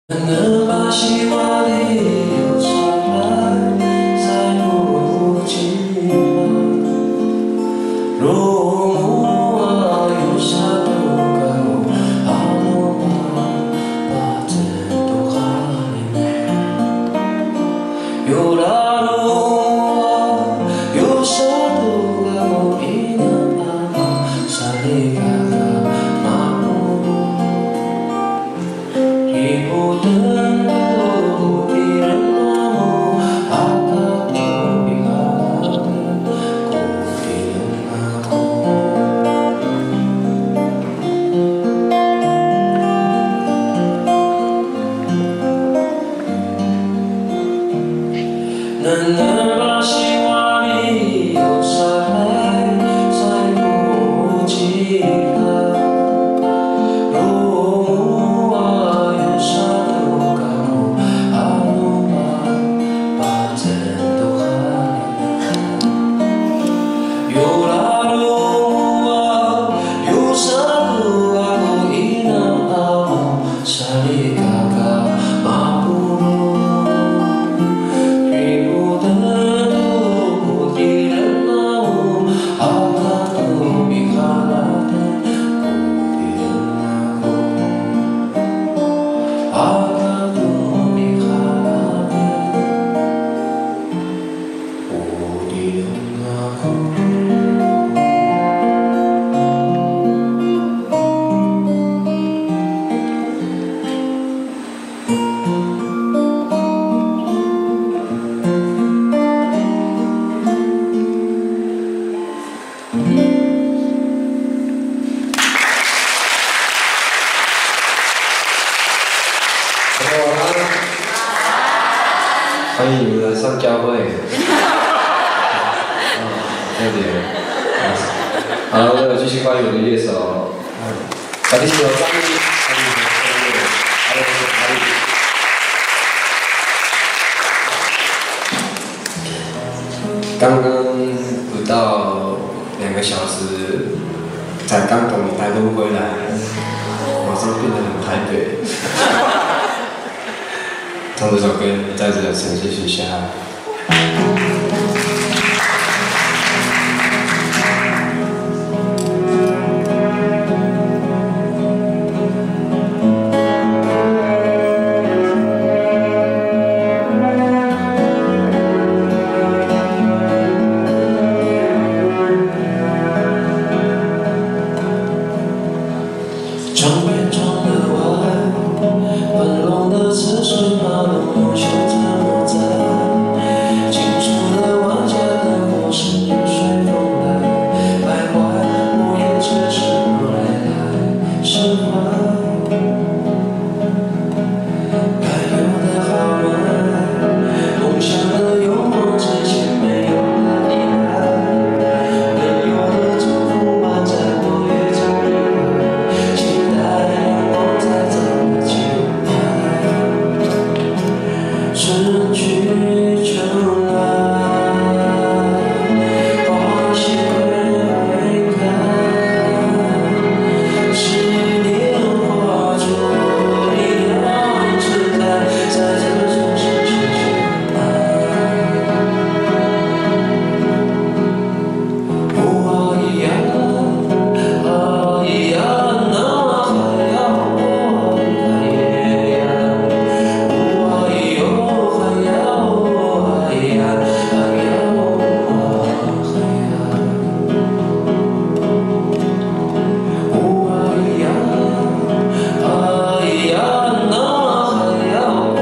能把希望里流出来，再不及了。落幕啊，有啥都该我，阿罗巴巴真都哈里面。有啦落啊，有啥都该我，伊那阿巴沙里嘎嘎马布。一步登陆，敌人麻木，阿卡多比卡拉的，古敌人麻木。能把希望里流下来，再不及了。有啦落幕啊，有啥都该我伊那阿姆沙里嘎嘎马布鲁，比不得都敌人麻木，阿卡多比卡拉的古敌人麻木，阿卡多比卡拉的古敌人麻木。欢迎你们来上教会。谢谢。好，我有继续欢迎我的乐手。小提琴手张毅，欢迎你们的乐手，还有哪里？刚刚不到2个小时，才刚从台东回来，马上变得很台北。唱这首歌，在这个城市学校。窗边窗的外，奔龙的车水马龙，用袖子抹在清楚的万家灯火是雨水风来，徘徊午夜却是来来释怀。该有的豪迈，梦想的勇往直前，没有的依赖，没有的祝福满载落叶中的爱，期待阳光再早的前排，春去秋来，花谢会开，是年华中一样存在，在这个城市寻寻爱。我一样，一样那还要我一样，我有还要我一样，还要我还要。我一样，一样那还要我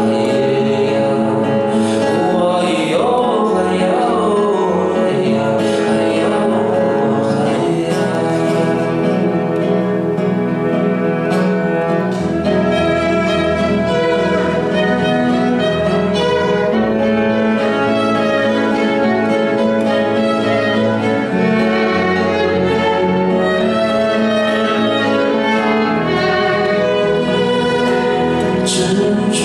一样，我有还要我一样，还要我还要。春去